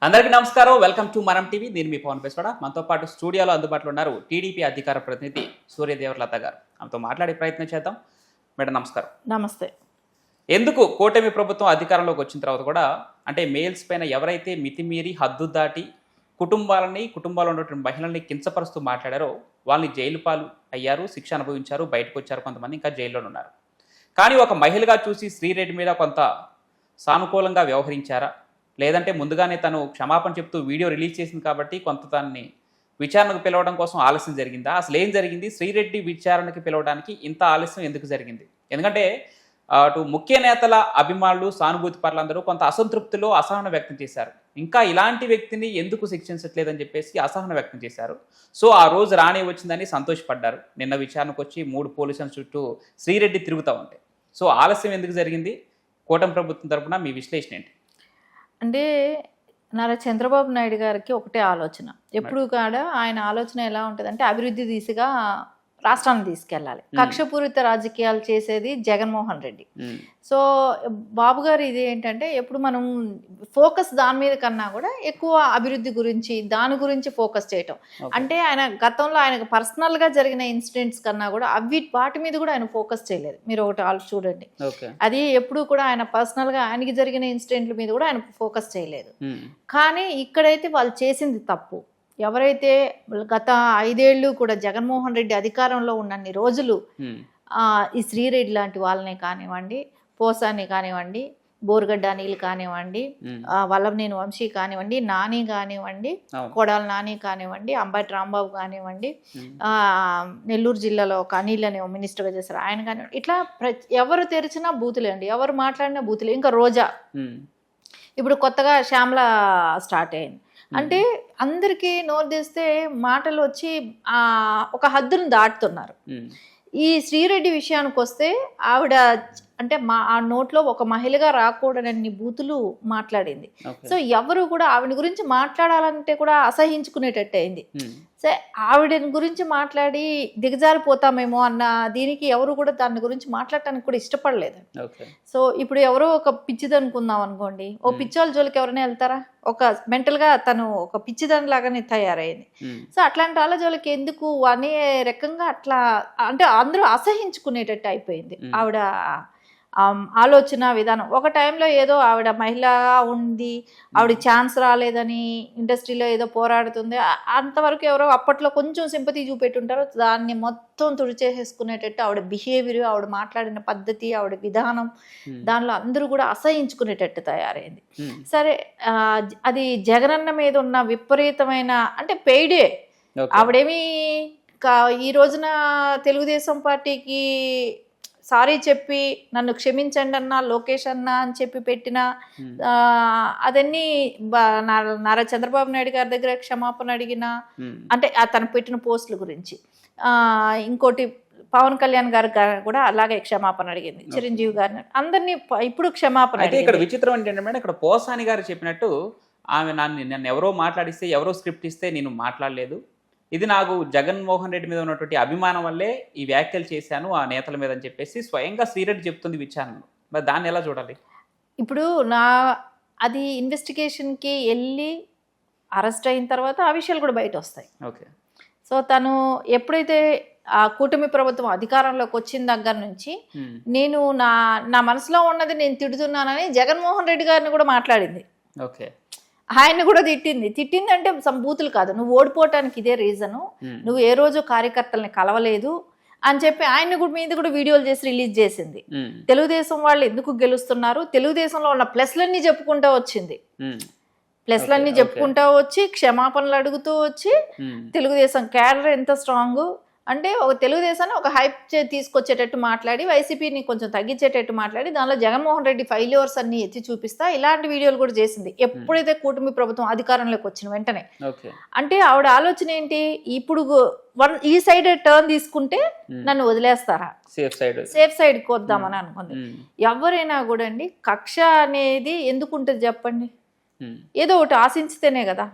అందరికీ నమస్కారం. Welcome to మనం టీవీ. నేను మీ పవన్ పేస్వాడ. మనతో పాటు స్టూడియోలో అందుబాటులో ఉన్నారు టీడీపీ అధికార ప్రతినిధి సూర్యదేవరలత గారు. ఆమెతో మాట్లాడే ప్రయత్నం చేద్దాం. మేడం నమస్కారం. నమస్తే. ఎందుకు కూటమి ప్రభుత్వం అధికారంలోకి వచ్చిన తర్వాత కూడా అంటే మేల్స్ పైన ఎవరైతే మితిమీరి హద్దు దాటి కుటుంబాల్లో ఉన్నటువంటి మహిళల్ని కించపరుస్తూ మాట్లాడారో వాళ్ళని జైలు పాలు అయ్యారు, శిక్ష అనుభవించారు, బయటకు వచ్చారు, కొంతమంది ఇంకా జైల్లోనే ఉన్నారు. కానీ ఒక మహిళగా చూసి శ్రీరెడ్డి మీద కొంత సానుకూలంగా వ్యవహరించారా, లేదంటే ముందుగానే తను క్షమాపణ చెప్తూ వీడియో రిలీజ్ చేసింది కాబట్టి కొంత దాన్ని విచారణకు పిలవడం కోసం ఆలస్యం జరిగిందా? అసలు ఏం జరిగింది? శ్రీరెడ్డి విచారణకి పిలవడానికి ఇంత ఆలస్యం ఎందుకు జరిగింది? ఎందుకంటే అటు ముఖ్య నేతల అభిమానులు, సానుభూతి పరులందరూ కొంత అసంతృప్తిలో అసహనం వ్యక్తం చేశారు. ఇంకా ఇలాంటి వ్యక్తిని ఎందుకు శిక్షించట్లేదని చెప్పేసి అసహనం వ్యక్తం చేశారు. సో ఆ రోజు రానే వచ్చిందని సంతోషపడ్డారు. నిన్న విచారణకు వచ్చి 3 పోలీసుల చుట్టూ శ్రీరెడ్డి తిరుగుతూ ఉంటాయి. సో ఆలస్యం ఎందుకు జరిగింది? కూటమి ప్రభుత్వం తరఫున మీ విశ్లేషణ ఏంటి? అంటే నారా చంద్రబాబు నాయుడు గారికి ఒకటే ఆలోచన. ఎప్పుడు కూడా ఆయన ఆలోచన ఎలా ఉంటుందంటే అభివృద్ధి దిశగా రాష్ట్రాన్ని తీసుకెళ్ళాలి. కక్షపూరిత రాజకీయాలు చేసేది జగన్మోహన్ రెడ్డి. సో బాబు గారు ఇది ఏంటంటే ఎప్పుడు మనం ఫోకస్ దాని మీద కన్నా కూడా ఎక్కువ అభివృద్ధి గురించి దాని గురించి ఫోకస్ చేయటం. అంటే ఆయన గతంలో ఆయనకు పర్సనల్గా జరిగిన ఇన్సిడెంట్స్ కన్నా కూడా వాటి మీద కూడా ఆయన ఫోకస్ చేయలేదు. మీరు ఒకటి చూడండి, అది ఎప్పుడు కూడా ఆయన పర్సనల్గా ఆయనకి జరిగిన ఇన్సిడెంట్ల మీద కూడా ఆయన ఫోకస్ చేయలేదు. కానీ ఇక్కడైతే వాళ్ళు చేసింది తప్పు. ఎవరైతే గత 5 ఏళ్ళు కూడా జగన్మోహన్ రెడ్డి అధికారంలో ఉన్నన్ని రోజులు ఈ శ్రీరెడ్డి లాంటి వాళ్ళని కానివ్వండి, పోసాని కానివ్వండి, బోర్గడ్డ అనిల్ కానివ్వండి, వల్లభనేని వంశీ కానివ్వండి, నాని కానివ్వండి, కొడాల నాని కానివ్వండి, అంబటి రాంబాబు కానివ్వండి, నెల్లూరు జిల్లాలో ఒక అనిల్ అనే మినిస్టర్గా చేశారు ఆయన కానివ్వండి, ఇట్లా ఎవరు తెరిచినా బూతులే అండి, ఎవరు మాట్లాడినా బూతులే. ఇంకా రోజా, ఇప్పుడు కొత్తగా శ్యామల స్టార్ట్ అయింది. అంటే అందరికీ నోరు తెస్తే మాటలు వచ్చి ఒక హద్దును దాటుతున్నారు. ఈ శ్రీరెడ్డి విషయానికి వస్తే ఆవిడ అంటే ఆ నోట్లో ఒక మహిళగా రాకూడనన్ని బూతులు మాట్లాడింది. సో ఎవరు కూడా ఆవిడ గురించి మాట్లాడాలంటే కూడా అసహించుకునేటట్టు అయింది. సో ఆవిడ గురించి మాట్లాడి దిగజారిపోతామేమో అన్న దీనికి ఎవరు కూడా దాని గురించి మాట్లాడటానికి కూడా ఇష్టపడలేదు. సో ఇప్పుడు ఎవరో ఒక పిచ్చిది అనుకుందాం అనుకోండి, ఓ పిచ్చోళ్ళ జోలికి ఎవరైనా వెళ్తారా? ఒక మెంటల్గా తను ఒక పిచ్చిదాని లాగానే తయారైంది. సో అట్లాంటి వాళ్ళ జోలికి ఎందుకు అనే రకంగా అట్లా అంటే అందరూ అసహించుకునేటట్టు అయిపోయింది ఆవిడ ఆలోచన విధానం. ఒక టైంలో ఏదో ఆవిడ మహిళగా ఉంది, ఆవిడ ఛాన్స్ రాలేదని ఇండస్ట్రీలో ఏదో పోరాడుతుంది, అంతవరకు ఎవరో అప్పట్లో కొంచెం సింపతి చూపెట్టుంటారో దాన్ని మొత్తం తుడిచేసేసుకునేటట్టు ఆవిడ బిహేవియర్, ఆవిడ మాట్లాడిన పద్ధతి, ఆవిడ విధానం, దానిలో అందరూ కూడా అసహించుకునేటట్టు తయారైంది. సరే, అది జగనన్న మీద ఉన్న విపరీతమైన అంటే పెయిడే. ఆవిడేమి ఈ రోజున తెలుగుదేశం పార్టీకి సారీ చెప్పి నన్ను క్షమించండి అన్న, లోకేష్ అన్న అని చెప్పి పెట్టిన అదన్నీ నారా చంద్రబాబు నాయుడు గారి దగ్గర క్షమాపణ అడిగిన, అంటే తను పెట్టిన పోస్టుల గురించి. ఇంకోటి పవన్ కళ్యాణ్ గారు కూడా అలాగే క్షమాపణ అడిగింది, చిరంజీవి గారిని, అందరినీ ఇప్పుడు క్షమాపణ. ఇక్కడ విచిత్రం ఏంటంటే మేడం, ఇక్కడ పోసాని గారు చెప్పినట్టు ఆమె నన్ను ఎవరో మాట్లాడిస్తే, ఎవరో స్క్రిప్ట్ ఇస్తే నేను మాట్లాడలేదు, ఇది నాకు జగన్మోహన్ రెడ్డి మీద ఉన్నటువంటి అభిమానం వల్లే ఈ వ్యాఖ్యలు చేశాను ఆ నేతల మీద అని చెప్పేసి స్వయంగా శ్రీరెడ్డి చెప్తుంది విచారణలో. మరి దాన్ని ఎలా చూడాలి? ఇప్పుడు అది ఇన్వెస్టిగేషన్కి వెళ్ళి అరెస్ట్ అయిన తర్వాత ఆ విషయాలు కూడా బయట వస్తాయి. ఓకే. సో తను ఎప్పుడైతే ఆ కూటమి ప్రభుత్వం అధికారంలోకి వచ్చిన దగ్గర నుంచి నేను నా మనసులో ఉన్నది నేను తిడుతున్నానని జగన్మోహన్ రెడ్డి గారిని కూడా మాట్లాడింది. ఓకే. ఆయన్ని కూడా తిట్టింది అంటే సంబూతులు కాదు, నువ్వు ఓడిపోవటానికి ఇదే రీజను, నువ్వు ఏ రోజు కార్యకర్తల్ని కలవలేదు అని చెప్పి ఆయన్ని కూడా మీద కూడా వీడియోలు చేసి రిలీజ్ చేసింది. తెలుగుదేశం వాళ్ళు ఎందుకు గెలుస్తున్నారు, తెలుగుదేశంలో ఉన్న ప్లస్లన్నీ చెప్పుకుంటూ వచ్చింది, ప్లస్లన్నీ చెప్పుకుంటూ వచ్చి క్షమాపణలు అడుగుతూ వచ్చి తెలుగుదేశం క్యాడర్ ఎంత స్ట్రాంగ్ అంటే ఒక తెలుగుదేశాన్ని ఒక హైప్ తీసుకొచ్చేటట్టు మాట్లాడి, వైసీపీని కొంచెం తగ్గించేటట్టు మాట్లాడి, దానిలో జగన్మోహన్ రెడ్డి ఫెయిల్యూర్స్ అన్ని ఎత్తి చూపిస్తా ఇలాంటి వీడియోలు కూడా చేసింది ఎప్పుడైతే కూటమి ప్రభుత్వం అధికారంలోకి వచ్చిన వెంటనే. అంటే ఆవిడ ఆలోచన ఏంటి, ఇప్పుడు ఈ సైడ్ టర్న్ తీసుకుంటే నన్ను వదిలేస్తారా, సేఫ్ సైడ్కి వద్దామని అనుకుంది. ఎవరైనా కూడా అండి కక్ష అనేది ఎందుకు ఉంటుంది చెప్పండి, ఏదో ఒకటి ఆశించితేనే కదా.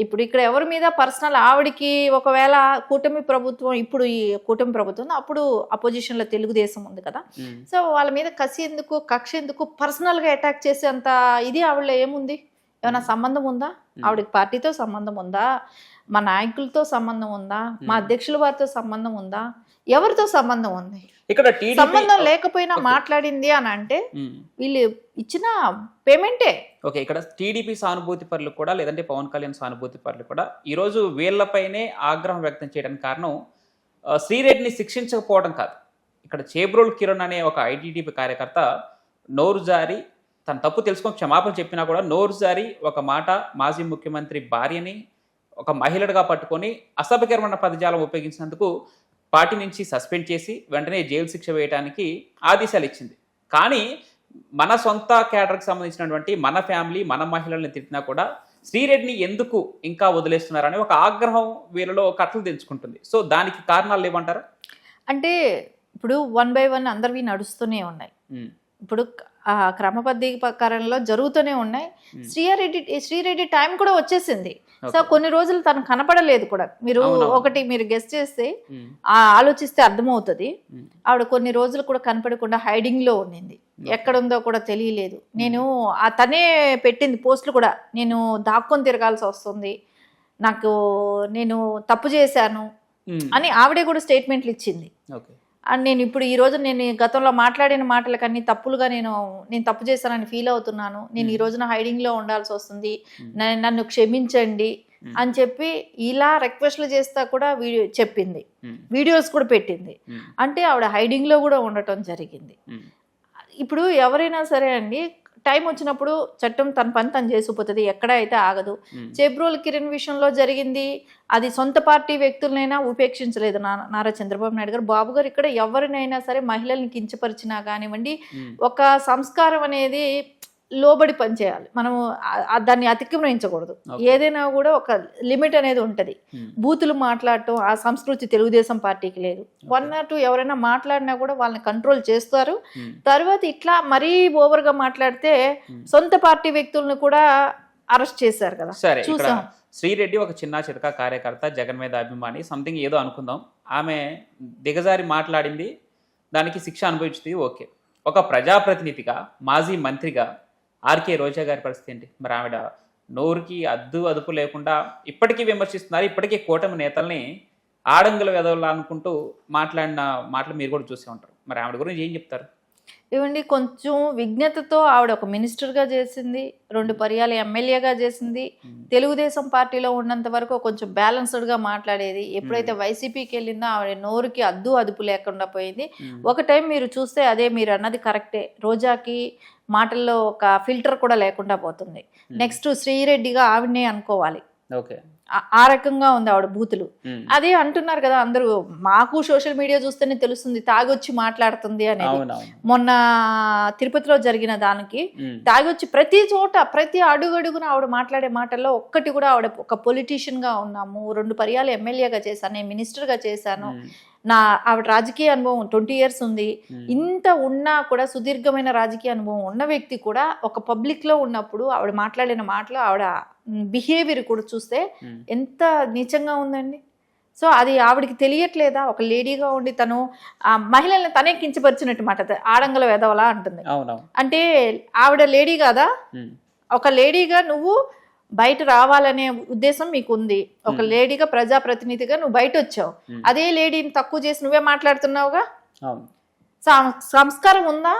ఇప్పుడు ఇక్కడ ఎవరి మీద పర్సనల్ ఆవిడికి ఒకవేళ కూటమి ప్రభుత్వం, ఇప్పుడు ఈ కూటమి ప్రభుత్వం, అప్పుడు అపోజిషన్ లో తెలుగుదేశం ఉంది కదా, సో వాళ్ళ మీద కసి ఎందుకు, కక్ష ఎందుకు, పర్సనల్ గా అటాక్ చేసే అంత ఇది ఆవిడలో ఏముంది? ఏమైనా సంబంధం ఉందా? ఆవిడకి పార్టీతో సంబంధం ఉందా? మా నాయకులతో సంబంధం ఉందా? మా అధ్యక్షుల వారితో సంబంధం ఉందా? ఎవరితో సంబంధం ఉంది? ఇక్కడ సంబంధం లేకపోయినా మాట్లాడింది అని అంటే వీళ్ళు ఇచ్చిన పేమెంటే. ఓకే, ఇక్కడ టీడీపీ సానుభూతి పరులు కూడా లేదంటే పవన్ కళ్యాణ్ సానుభూతి పరులు కూడా ఈరోజు వీళ్ళపైనే ఆగ్రహం వ్యక్తం చేయడానికి కారణం శ్రీరెడ్డిని శిక్షించకపోవడం కాదు. ఇక్కడ చేబ్రోల్ కిరణ్ అనే ఒక ఐటీడీపీ కార్యకర్త నోరు జారి తన తప్పు తెలుసుకొని క్షమాపణ చెప్పినా కూడా నోరు జారి ఒక మాట మాజీ ముఖ్యమంత్రి భార్యని ఒక మహిళగా పట్టుకొని అసభ్యకరమైన పదజాలం ఉపయోగించినందుకు పార్టీ నుంచి సస్పెండ్ చేసి వెంటనే జైలు శిక్ష వేయడానికి ఆదేశాలు ఇచ్చింది. కానీ మన సొంత క్యాడర్కి సంబంధించినటువంటి మన ఫ్యామిలీ మన మహిళల్ని తిట్టినా కూడా శ్రీరెడ్డిని ఎందుకు ఇంకా వదిలేస్తున్నారని ఒక ఆగ్రహం వీళ్ళలో కట్టలు తెంచుకుంటుంది. సో దానికి కారణాలు ఏమంటారు? అంటే ఇప్పుడు 1 by 1 అందరివి నడుస్తూనే ఉన్నాయి. ఇప్పుడు క్రమబద్ధీకరణలో జరుగుతూనే ఉన్నాయి. శ్రీరెడ్డి టైం కూడా వచ్చేసింది. సో కొన్ని రోజులు తను కనపడలేదు కూడా. మీరు గెస్ట్ చేస్తే ఆలోచిస్తే అర్థమవుతుంది. ఆవిడ కొన్ని రోజులు కూడా కనపడకుండా హైడింగ్ లో ఉండింది. ఎక్కడుందో కూడా తెలియలేదు. తనే పెట్టింది పోస్టులు కూడా, నేను దాక్కొని తిరగాల్సి వస్తుంది, నేను తప్పు చేశాను అని ఆవిడే కూడా స్టేట్మెంట్లు ఇచ్చింది. అండ్ నేను ఇప్పుడు ఈ రోజు గతంలో మాట్లాడిన మాటలకన్నీ తప్పులుగా నేను తప్పు చేశానని ఫీల్ అవుతున్నాను. నేను ఈ రోజున హైడింగ్ లో ఉండాల్సి వస్తుంది, నన్ను క్షమించండి అని చెప్పి ఇలా రిక్వెస్ట్లు చేస్తా కూడా చెప్పింది. వీడియోస్ కూడా పెట్టింది. అంటే ఆవిడ హైడింగ్ లో కూడా ఉండటం జరిగింది. ఇప్పుడు ఎవరైనా సరే అండి, టైం వచ్చినప్పుడు చట్టం తన పని తను చేసిపోతుంది, ఎక్కడ అయితే ఆగదు. చేబ్రోల్ కిరణ్ విషయంలో జరిగింది, అది సొంత పార్టీ వ్యక్తులనైనా ఉపేక్షించలేదు నారా చంద్రబాబు నాయుడు గారు. బాబు గారు ఇక్కడ ఎవరినైనా సరే మహిళల్ని కించపరిచినా కానివ్వండి, ఒక సంస్కారం అనేది లోబడి పనిచేయాలి. మనము దాన్ని అతిక్రమించకూడదు. ఏదైనా కూడా ఒక లిమిట్ అనేది ఉంటది. బూతులు మాట్లాడటం ఆ సంస్కృతి తెలుగుదేశం పార్టీకి లేదు. 1 or 2 ఎవరైనా మాట్లాడినా కూడా వాళ్ళని కంట్రోల్ చేస్తారు. తర్వాత ఇట్లా మరీ ఓవర్ గా మాట్లాడితే సొంత పార్టీ వ్యక్తులను కూడా అరెస్ట్ చేశారు కదా. చూసాం. శ్రీరెడ్డి ఒక చిన్న చితక కార్యకర్త, జగన్ మీద అభిమాని, సంథింగ్ ఏదో అనుకుందాం. ఆమె దిగజారి మాట్లాడింది, దానికి శిక్ష అనుభవించింది. ఓకే, ఒక ప్రజాప్రతినిధిగా మాజీ మంత్రిగా ఆర్కే రోజా గారి పరిస్థితి ఏంటి? మరి ఆవిడ నోరుకి అదుపు లేకుండా ఇప్పటికీ విమర్శిస్తున్నారు. ఇప్పటికీ కూటమి నేతల్ని ఆడంగుల వెదవులు అనుకుంటూ మాట్లాడిన మాటలు మీరు కూడా చూసే ఉంటారు. మరి ఆవిడ గురించి ఏం చెప్తారు? ఇవ్వండి, కొంచెం విజ్ఞతతో ఆవిడ ఒక మినిస్టర్గా చేసింది, 2 పర్యాలు ఎమ్మెల్యేగా చేసింది. తెలుగుదేశం పార్టీలో ఉన్నంత వరకు కొంచెం బ్యాలెన్స్డ్గా మాట్లాడేది. ఎప్పుడైతే వైసీపీకి వెళ్ళిందో ఆవిడ నోరుకి అదుపు లేకుండా పోయింది. ఒక టైం మీరు చూస్తే అదే మీరు అన్నది కరెక్టే, రోజాకి మాటల్లో ఒక ఫిల్టర్ కూడా లేకుండా పోతుంది. నెక్స్ట్ శ్రీరెడ్డిగా ఆవిడనే అనుకోవాలి. ఆ రకంగా ఉంది ఆవిడ బూతులు. అదే అంటున్నారు కదా అందరూ, మాకు సోషల్ మీడియా చూస్తేనే తెలుస్తుంది తాగొచ్చి మాట్లాడుతుంది అనేది. మొన్న తిరుపతిలో జరిగిన దానికి తాగొచ్చి ప్రతి చోట ప్రతి అడుగడుగున ఆవిడ మాట్లాడే మాటల్లో ఒక్కటి కూడా ఆవిడ ఒక పొలిటీషియన్ గా ఉన్నాము, 2 పర్యాలు ఎమ్మెల్యేగా చేశాను, నేను మినిస్టర్ గా చేశాను, ఆవిడ రాజకీయ అనుభవం 20 years ఉంది, ఇంత ఉన్నా కూడా సుదీర్ఘమైన రాజకీయ అనుభవం ఉన్న వ్యక్తి కూడా ఒక పబ్లిక్ లో ఉన్నప్పుడు ఆవిడ మాట్లాడిన మాటలు, ఆవిడ బిహేవియర్ కూడా చూస్తే ఎంత నీచంగా ఉందండి. సో అది ఆవిడకి తెలియట్లేదా? ఒక లేడీగా ఉండి తను ఆ మహిళల్ని తనే కించపరిచినట్టు మాట, ఆడంగుల వెధవలా అంటుంది. అంటే ఆవిడ లేడీ కాదా? ఒక లేడీగా నువ్వు బయట రావాలనే ఉద్దేశం మీకు ఉంది. ఒక లేడీగా ప్రజాప్రతినిధిగా నువ్వు బయట వచ్చావు, అదే లేడీని తక్కువ చేసి నువ్వే మాట్లాడుతున్నావుగా. సంస్కారం ఉందా?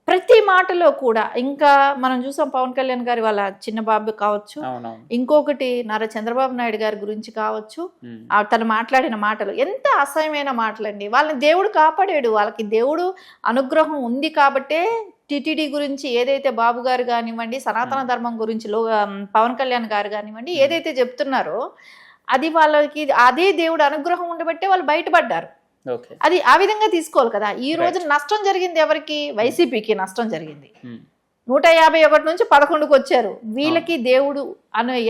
ప్రతి మాటలో కూడా. ఇంకా మనం చూసాం పవన్ కళ్యాణ్ గారి వాళ్ళ చిన్న బాబు కావచ్చు, ఇంకొకటి నారా చంద్రబాబు నాయుడు గారి గురించి కావచ్చు, తను మాట్లాడిన మాటలు ఎంత అసహ్యమైన మాటలండి. వాళ్ళని దేవుడు కాపాడాడు, వాళ్ళకి దేవుడు అనుగ్రహం ఉంది కాబట్టే టిటిడి గురించి ఏదైతే బాబు గారు కానివ్వండి, సనాతన ధర్మం గురించి పవన్ కళ్యాణ్ గారు కానివ్వండి ఏదైతే చెప్తున్నారో అది వాళ్ళకి అదే దేవుడు అనుగ్రహం ఉండబట్టే వాళ్ళు బయటపడ్డారు. అది ఆ విధంగా తీసుకోవాలి కదా. ఈ రోజు నష్టం జరిగింది ఎవరికి? వైసీపీకి నష్టం జరిగింది. 151 నుంచి 11కు వచ్చారు. వీళ్ళకి దేవుడు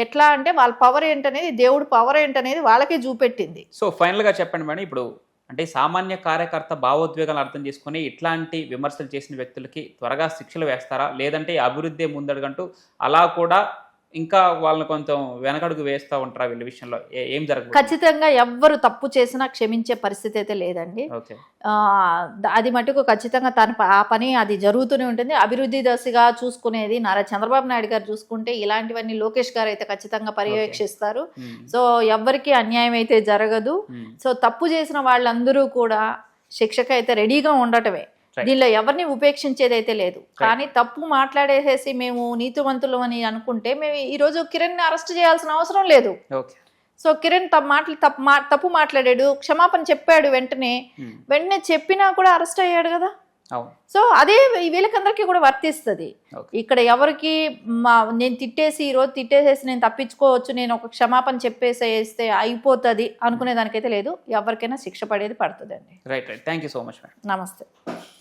ఎట్లా అంటే వాళ్ళ పవర్ ఏంటనేది, దేవుడు పవర్ ఏంటనేది వాళ్ళకే చూపెట్టింది. సో ఫైనల్ గా చెప్పండి మేడం, ఇప్పుడు అంటే సామాన్య కార్యకర్త భావోద్వేగాలు అర్థం చేసుకుని ఇట్లాంటి విమర్శలు చేసిన వ్యక్తులకి త్వరగా శిక్షలు వేస్తారా, లేదంటే అభివృద్ధి ముందడుగంటూ అలా కూడా ఇంకా వాళ్ళని కొంచెం వెనకడుగు వేస్తూ ఉంటారా వీళ్ళ విషయంలో ఏం జరగదు? ఖచ్చితంగా ఎవ్వరు తప్పు చేసినా క్షమించే పరిస్థితి అయితే లేదండి. ఓకే. అది మటుకు ఖచ్చితంగా ఆ పని అది జరుగుతూనే ఉంటుంది. అభివృద్ధి దశగా చూసుకునేది నారా చంద్రబాబు నాయుడు గారు చూసుకుంటే ఇలాంటివన్నీ లోకేష్ గారు అయితే ఖచ్చితంగా పర్యవేక్షిస్తారు. సో ఎవ్వరికి అన్యాయం అయితే జరగదు. సో తప్పు చేసిన వాళ్ళందరూ కూడా శిక్షకు అయితే రెడీగా ఉండటమే. దీనిలో ఎవరిని ఉపేక్షించేది అయితే లేదు. కానీ తప్పు మాట్లాడేసేసి మేము నీతివంతులు అని అనుకుంటే మేము ఈరోజు కిరణ్ అరెస్ట్ చేయాల్సిన అవసరం లేదు. సో కిరణ్ తప్పు మాట్లాడాడు, క్షమాపణ చెప్పాడు, వెంటనే చెప్పినా కూడా అరెస్ట్ అయ్యాడు కదా. సో అదే వీళ్ళకందరికీ కూడా వర్తిస్తుంది. ఇక్కడ ఎవరికి నేను ఈరోజు తిట్టేసేసి నేను తప్పించుకోవచ్చు, నేను ఒక క్షమాపణ చెప్పేసేస్తే అయిపోతుంది అనుకునే దానికైతే లేదు. ఎవరికైనా శిక్ష పడేది పడుతుంది అండి. Right. Thank you so much. నమస్తే.